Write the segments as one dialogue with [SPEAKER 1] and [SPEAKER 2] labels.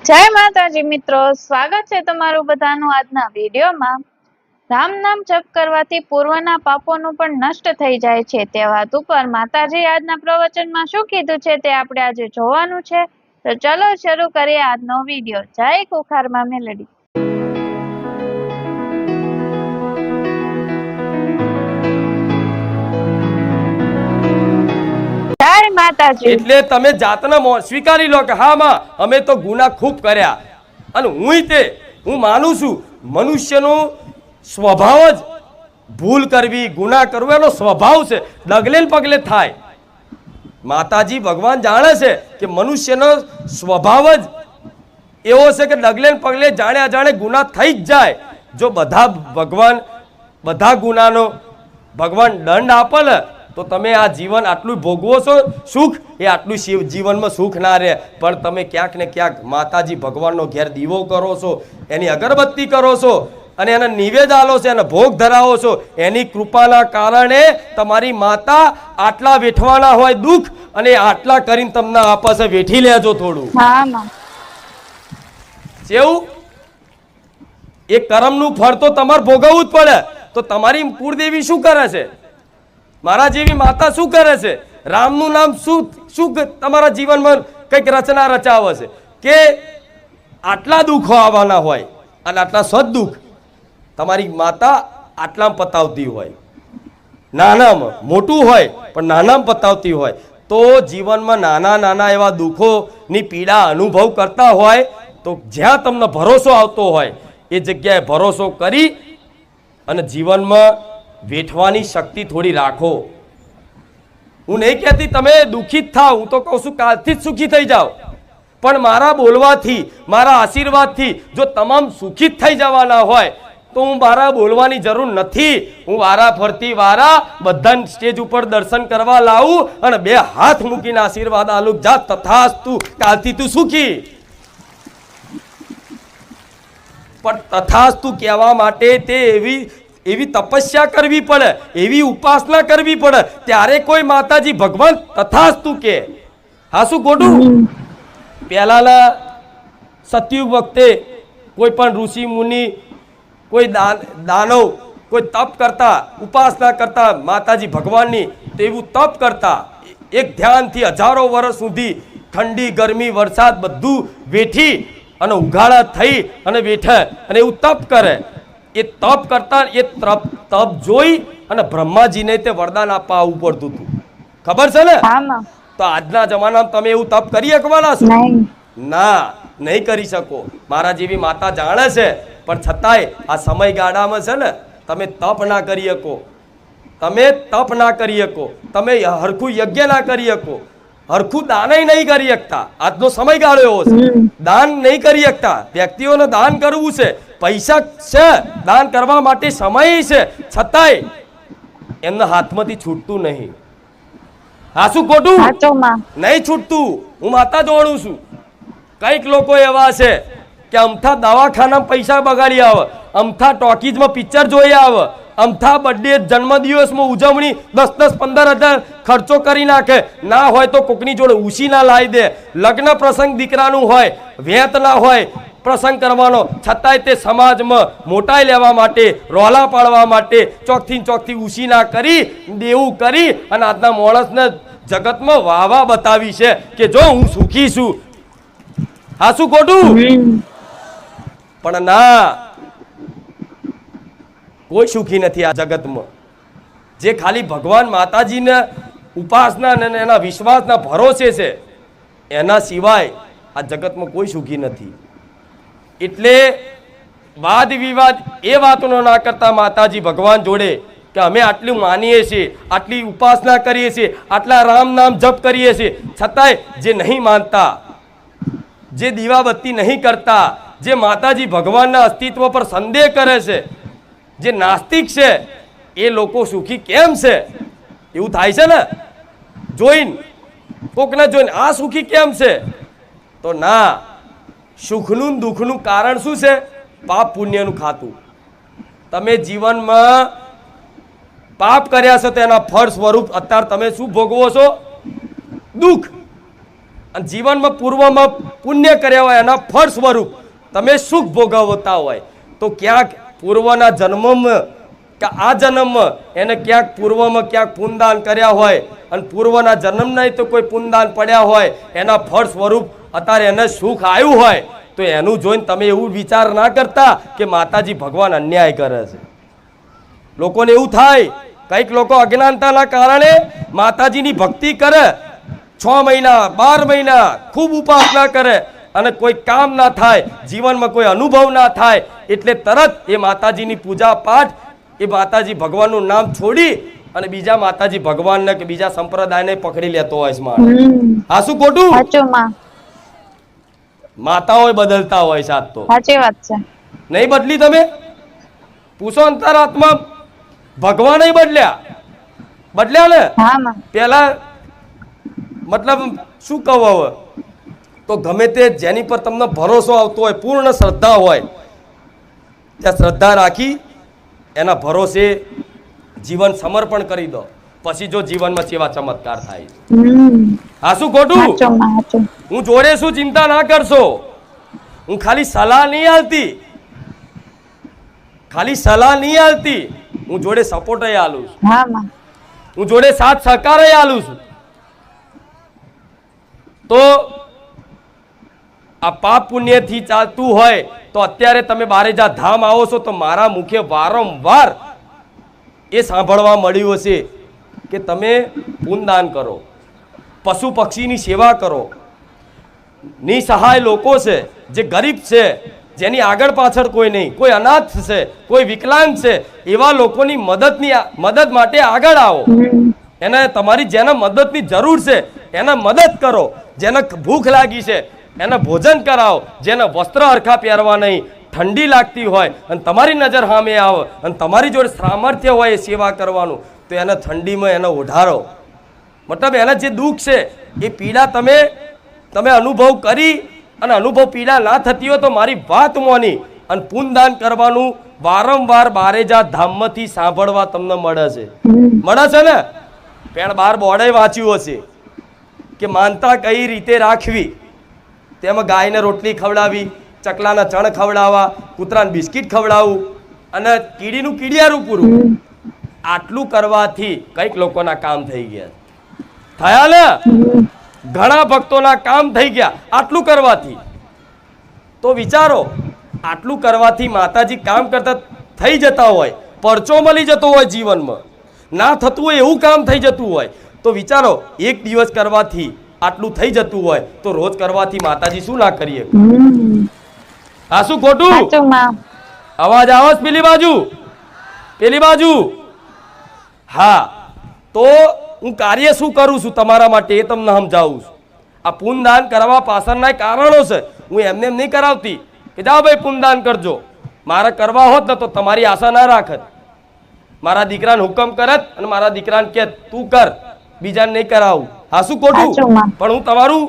[SPEAKER 1] જય માતાજી મિત્રો, સ્વાગત છે તમારું બધાનું આજના વિડીયોમાં। રામ નામ જપ કરવાથી પૂર્વના પાપોનું પણ નષ્ટ થઈ જાય છે તે વાત ઉપર માતાજી આજના પ્રવચનમાં શું કીધું છે તે આપણે આજે જોવાનું છે। તો ચલો શરૂ કરીએ આજનો વિડીયો। જય કુખારમાં મેલડી।
[SPEAKER 2] એટલે તમે જાતના સ્વીકારી લો કે હા માં અમે તો ગુના ખૂબ કર્યા અને હું માનું છું મનુષ્યનો સ્વભાવ જ ભૂલ કરવી ગુના કરવો એનો સ્વભાવ છે, ડગલે ને પગલે થાય। માતાજી ભગવાન જાણે છે કે મનુષ્યનો સ્વભાવ જ એવો છે કે ડગલે ને પગલે જાણે અજાણે ગુના થઈ જ જાય। જો બધા ગુનાનો ભગવાન દંડ આપે ને તો તમે આ જીવન આટલું ભોગવો છો સુખ એ આટલું જીવનમાં સુખ ના રહે। પણ તમે ક્યાંક ને ક્યાંક માતાજી ભગવાનનો ઘેર દીવો કરો છો, એની અગરબત્તી કરો છો અને એને નિવેદ આલો છો, એને ભોગ ધરાવો છો, એની કૃપાના કારણે તમારી માતા આટલા વેઠવાના હોય દુઃખ અને આટલા કરીને તમને આપે છે, વેઠી લેજો થોડું। કેવું એ કર્મનું ફળ તો તમારે ભોગવવું જ પડે। તો તમારી કુળદેવી શું કરે છે, મારા જેવી માતા શું કરે છે, રામનું નામ શું તમારા જીવનમાં કંઈક રચના રચાવે છે કે આટલા દુઃખો આવવાના હોય અને આટલા સદદુઃખ તમારી માતા આટલામાં પતાવતી હોય, નાનામાં મોટું હોય પણ નાનામાં પતાવતી હોય। તો જીવનમાં નાના નાના એવા દુઃખોની પીડા અનુભવ કરતા હોય તો જ્યાં તમને ભરોસો આવતો હોય એ જગ્યાએ ભરોસો કરી અને જીવનમાં વેઠવાની શક્તિ થોડી રાખો। હું નહીં કહેતી તમે દુઃખી જ થાવ, હું તો કહું છું કાલથી જ સુખી થઈ જાઓ, પણ મારા બોલવાથી મારા આશીર્વાદથી જો તમામ સુખી જ થઈ જવાના હોય તો હું મારા બોલવાની જરૂર નથી। હું વારા ફરતી વારા બધા સ્ટેજ ઉપર દર્શન કરવા લાવું અને બે હાથ મૂકીને આશીર્વાદ આલું, જા તથાસ્તુ, કાલથી તું સુખી। પણ તથાસ્તુ કહેવા માટે તે એવી તપસ્યા કરવી પડે, એવી ઉપાસના કરવી પડે, ત્યારે કોઈ માતાજી ભગવાન તથાસ્તુ કે। હા શું ખોટું? પહેલાના સતયુગ વખતે કોઈ પણ ઋષિ મુનિ કોઈ દાનવ કોઈ તપ કરતા, ઉપાસના કરતા માતાજી ભગવાનની, તો એવું તપ કરતા એક ધ્યાનથી હજારો વર્ષ સુધી ઠંડી ગરમી વરસાદ બધું વેઠી અને ઉઘાડા થઈ અને વેઠે અને એવું તપ કરે। એ તપ કરતા એ તપ જોઈ અને બ્રહ્માજીને તે વરદાન આપવા આવવું પડતું હતું, ખબર છે ને? તો આજના જમાનામાં તમે એવું તપ કરી શકવાના છો? ના, નહીં કરી શકો। મારા જેવી માતા જાણે છે પણ છતાંય આ સમયગાળામાં છે ને તમે તપ ના કરી શકો, તમે હરખું યજ્ઞ ના કરી શકો, હરખું દાન નહીં કરી શકતા। આજનો સમયગાળો એવો છે, દાન નહીં કરી શકતા। વ્યક્તિઓને દાન કરવું છે, પૈસા છે, દાન કરવા માટે સમય છે, છતાંય એમના હાથમાંથી છૂટતું નહીં। હા શું ખોટું? નહીં છૂટતું। હું માતા જાણું છું કઈક લોકો એવા છે કે અમથા દવાખાના પૈસા બગાડી આવે, અમથા ટોકીઝમાં પિક્ચર જોઈ આવે, અમથા બર્થડે જન્મદિવસમાં ઉજવણી 10-15 હજાર ખર્ચો કરી નાખે, ના હોય તો કોકની જોડે ઉસી ના લાવી દે, લગ્ન પ્રસંગ દીકરાનું હોય, વેત ના હોય પ્રસંગ કરવાનો, છતાંય તે સમાજમાં મોટાઈ લેવા માટે, રોલા પાડવા માટે ચોકથી ઉસી ના કરી દેવું કરી અને આજના માણસને જગતમાં વાવા બતાવી છે કે જો હું સુખી છું। હા શું ખોટું? પણ ના, કોઈ સુખી નથી આ જગતમાં। જે ખાલી ભગવાન માતાજીને ઉપાસના અને એના વિશ્વાસના ભરોસે છે એના સિવાય આ જગતમાં કોઈ સુખી નથી। એટલે વાદ વિવાદ એ વાતનો ના કરતા માતાજી ભગવાન જોડે કે અમે આટલું માનીએ છીએ, આટલી ઉપાસના કરીએ છીએ, આટલા રામ નામ જપ કરીએ છીએ, છતાંય જે નહીં માનતા, જે દીવાબત્તી નહીં કરતા, જે માતાજી ભગવાનના અસ્તિત્વ પર સંદેહ કરે છે, જે નાસ્તિક છે, એ લોકો સુખી કેમ છે? એવું થાય છે ને જોઈને, કોકને જોઈને આ સુખી કેમ છે? તો ના, સુખનું દુઃખનું કારણ શું છે? પાપ પુણ્યનું ખાતું। તમે જીવનમાં પાપ કર્યા છો તેના ફળ સ્વરૂપ અત્યારે તમે શું ભોગવો છો? દુઃખ। અને જીવનમાં પૂર્વમાં પુણ્ય કર્યા હોય એના ફળ સ્વરૂપ તમે સુખ ભોગવતા હોય તો ક્યાંક પૂર્વના જન્મમાં કે આ જન્મમાં એને ક્યાંક પૂર્વમાં ક્યાંક પુણ્યદાન કર્યા હોય અને પૂર્વના જન્મ નહીં તો કોઈ પુણ્યદાન પડ્યા હોય એના ફળ સ્વરૂપ અત્યારે એને સુખ આવ્યું હોય તો એનું જોઈને તમે એવું વિચાર ના કરતા કે માતાજી ભગવાન અન્યાય કરે છે. લોકોને એવું થાય, કંઈક લોકો અજ્ઞાનતાના કારણે માતાજીની ભક્તિ કરે, 6 મહિના 12 મહિના ખૂબ ઉપાસના કરે અને કોઈ કામ ના થાય, જીવનમાં કોઈ અનુભવ ના થાય એટલે તરત એ માતાજીની પૂજા પાઠ એ માતાજી ભગવાનનું નામ છોડી અને બીજા માતાજી ભગવાનને કે બીજા સંપ્રદાયને પકડી લેતો હોય છે માણસ. આ શું ખોટું?
[SPEAKER 1] સાચું માં.
[SPEAKER 2] માતાઓ બદલતા હોય છે. આજ તો
[SPEAKER 1] સાચી વાત છે.
[SPEAKER 2] નહીં બદલી? તમે પૂછો અંતરાત્મા, ભગવાન બદલ્યા ને?
[SPEAKER 1] હા માં.
[SPEAKER 2] પેલા મતલબ શું કહું હવે તો ગમે તે જેની પર તમને ભરોસો આવતો હોય, પૂર્ણ શ્રદ્ધા હોય, ત્યાં શ્રદ્ધા રાખી એના ભરોસે જીવન સમર્પણ કરી દો, પછી જો જીવનમાં સેવા ચમત્કાર થાય. હા શું ખોટું? હું જોડે શું, ચિંતા ના કરશો. હું ખાલી સલાહ નહીં આલતી, હું જોડે સપોર્ટ આલું છું. હું જોડે સાથ સહકાર આલું છું. તો આ પાપ પુણ્યથી ચાલતું હોય તો અત્યારે તમે બારેજા ધામ આવો છો તો મારા મુખે વારંવાર એ સાંભળવા મળ્યું હશે કે તમે પુણ્યદાન કરો, પશુ પક્ષીની સેવા કરો, નિસહાય લોકો છે, જે ગરીબ છે, જેની આગળ પાછળ કોઈ નહીં, કોઈ અનાથ છે, કોઈ વિકલાંગ છે, એવા લોકોની મદદ માટે આગળ આવો. એને તમારી જેને મદદની જરૂર છે એને મદદ કરો, જેને ભૂખ લાગી છે એને ભોજન કરાવો, જેને વસ્ત્ર હરખા પહેરવા નહીં, ઠંડી લાગતી હોય અને તમારી નજર સામે આવે અને તમારી જોડે સામર્થ્ય હોય એ સેવા કરવાનું તો એને ઠંડીમાં એને ઓઢારો. મતલબ એના જે દુઃખ છે એ પીડા તમે અનુભવ કરી અને અનુભવ પીડા ના થતી હોય તો મારી વાત મોની અને પુણ્યદાન કરવાનું વારંવાર બારેજા ધામમાંથી સાંભળવા તમને મળે છે ને? પેણ બાર બોર્ડે વાંચ્યું હશે કે માનતા કઈ રીતે રાખવી, તેમાં ગાયને રોટલી ખવડાવી, ચકલાના ચણ ખવડાવવા, કૂતરાને બિસ્કિટ ખવડાવવું અને કીડીનું કીડિયારું પૂરું. આટલું કરવાથી કઈક લોકોના કામ થઈ થયા ને? ઘણા ભક્તોના કામ થઈ ગયા આટલું કરવાથી. તો વિચારો, આટલું કરવાથી માતાજી કામ કરતા થઈ જતા હોય, પરચો મળી જતો હોય, જીવનમાં ના થતું હોય એવું કામ થઈ જતું હોય તો વિચારો, એક દિવસ કરવાથી આટલું થઈ જતું હોય તો રોજ કરવાથી માતાજી શું ના કરીએ? આ શું ખોટું? અવાજ આવે પેલી બાજુ? હા, તો હું કાર્ય શું કરું છું તમારા માટે એ તમને સમજાવું છું. આ પુણ્યદાન કરવા પાછળના કારણો છે. હું એમને એમ નહીં કરાવતી કે જાઓ ભાઈ પુણ્યદાન કરજો. મારે કરવા હોત ને તો તમારી આશા ના રાખત. મારા દીકરાને હુકમ કરત અને મારા દીકરાને કે તું કર, બીજાને નહીં કરાવું. હા શું ખોટું? પણ હું તમારું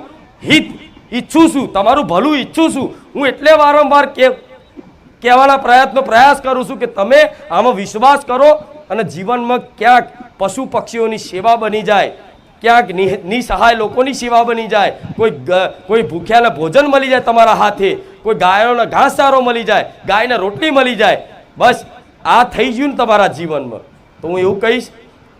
[SPEAKER 2] હિત ઈચ્છું છું, તમારું ભલું ઈચ્છું છું. હું એટલે વારંવાર કહેવાના પ્રયાસ કરું છું કે તમે આમાં વિશ્વાસ કરો અને જીવનમાં ક્યાંક પશુ પક્ષીઓની સેવા બની જાય, ક્યાંક નિસહાય લોકોની સેવા બની જાય, કોઈ ભૂખ્યાને ભોજન મળી જાય તમારા હાથે, કોઈ ગાયોને ઘાસચારો મળી જાય, ગાયને રોટલી મળી જાય. બસ આ થઈ ગયું ને તમારા જીવનમાં તો હું એવું કહીશ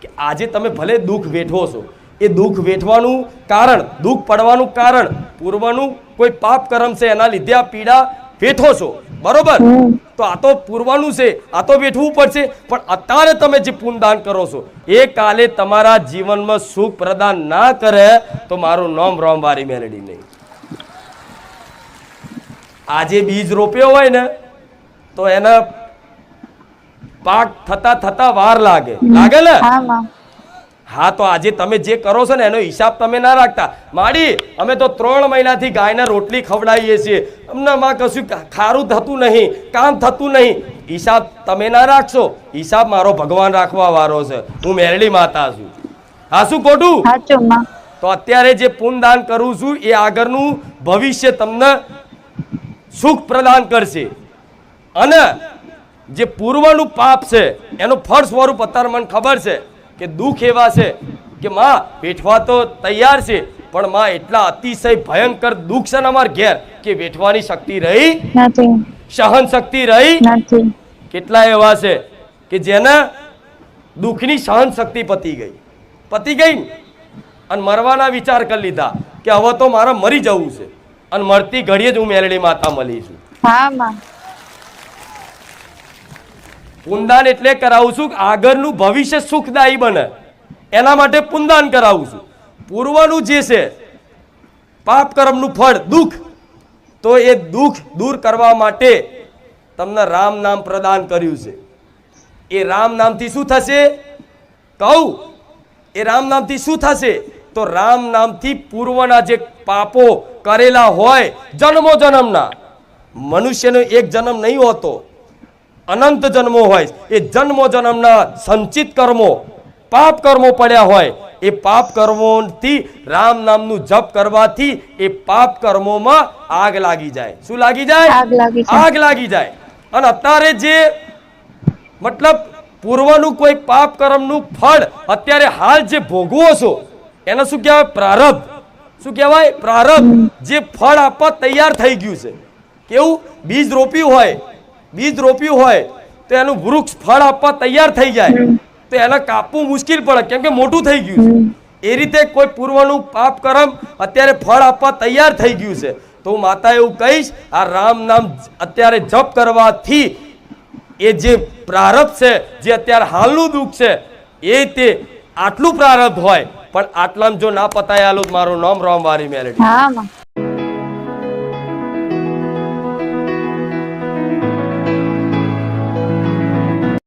[SPEAKER 2] કે આજે તમે ભલે દુઃખ વેઠવો છો, એ દુઃખ વેઠવાનું કારણ, દુઃખ પડવાનું કારણ પૂર્વનું કોઈ પાપ કર્મ છે, એના લીધે આ પીડા વેઠો છો, બરોબર? તો આ તો પૂર્વનું છે, આ તો વેઠવું પડશે. પણ અત્યારે તમે જે પુણ્યદાન કરો છો એ કાલે તમારા જીવનમાં સુખ પ્રદાન ના કરે તો મારું નામ રોમવારી મેલડી નહીં. આજે બીજ રોપ્યો હોય ને તો એના પાક થતા વાર લાગે ને? હા, તો આજે તમે જે કરો છો ને એનો હિસાબ તમે ના રાખતા. માડી, અમે તો 3 મહિનાથી ગાયને રોટલી ખવડાવીએ છીએ, અમને માં કશું ખારું થતું નહીં, કામ થતું નહીં. હિસાબ તમે ના રાખશો, હિસાબ મારો ભગવાન રાખવા વાળો છે. હું મેરડી માતા છું. હા શું ખોટું? તો અત્યારે જે પુણ્યદાન કરું છું એ આગળનું ભવિષ્ય તમને સુખ પ્રદાન કરશે. અને જે પૂર્વનું પાપ છે એનું ફળ સ્વરૂપ અત્યારે મને ખબર છે કે દુઃખ એવા છે કે માં વેઠવા તો તૈયાર છે પણ માં એટલા અતિશય ભયંકર દુઃખ છે ને અમાર ઘેર કે વેઠવાની શક્તિ રહી
[SPEAKER 1] નથી
[SPEAKER 2] સહન શક્તિ રહી
[SPEAKER 1] નથી
[SPEAKER 2] કેટલા એવા છે કે જેના દુઃખની સહન શક્તિ પતી ગઈ ને અને મરવાના વિચાર કરી લીધા કે હવે તો મારે મરી જવું છે અને મરતી ઘડીએ જ હું મેલડી માતા મળીશું.
[SPEAKER 1] હા માં
[SPEAKER 2] પુનદાન એટલે કરાવું છું કે આગળનું ભવિષ્ય સુખદાયી બને એના માટે પુનદાન કરાવું છું. પૂર્વનું જે છે પાપ કર્મનું ફળ દુઃખ, તો એ દુઃખ દૂર કરવા માટે તમને રામ નામ પ્રદાન કર્યું છે. એ રામ નામથી શું થશે કહું? એ રામ નામથી શું થશે? તો રામ નામથી પૂર્વના જે પાપો કરેલા હોય જન્મો જન્મના, મનુષ્યનો એક જન્મ નહીં હોતો, અનંત જન્મો હોય, એ જન્મો જન્મના સંચિત કર્મો પાપ કર્મો પડ્યા હોય, એ પાપ કર્મોથી રામ નામનું જપ કરવાથી એ પાપ કર્મોમાં આગ લાગી જાય. શું લાગી જાય? આગ લાગી જાય. અને અત્યારે જે મતલબ પૂર્વનું કોઈ પાપ કર્મનું ફળ અત્યારે હાલ જે ભોગવો છો એને શું કહેવાય? પ્રારબ્ધ. શું કહેવાય? પ્રારબ્ધ. જે ફળ આપવા તૈયાર થઈ ગયું છે. કેવું? બીજ રોપ્યું હોય તો એનું વૃક્ષ ફળ આપવા તૈયાર થઈ જાય તો એને કાપવું મુશ્કેલ પડે, કેમ કે મોટું થઈ ગયું છે. એ રીતે કોઈ પૂર્વનું પાપ કર્મ અત્યારે ફળ આપવા તૈયાર થઈ ગયું છે. તો હું માતા એવું કહીશ, આ રામ નામ અત્યારે જપ કરવાથી એ જે પ્રારબ્ધ છે, જે અત્યારે હાલનું દુઃખ છે, એ તે આટલું પ્રારબ્ધ હોય પણ આટલામાં જો ના પતાય આલો મારું નામ રામવારી મેલડી.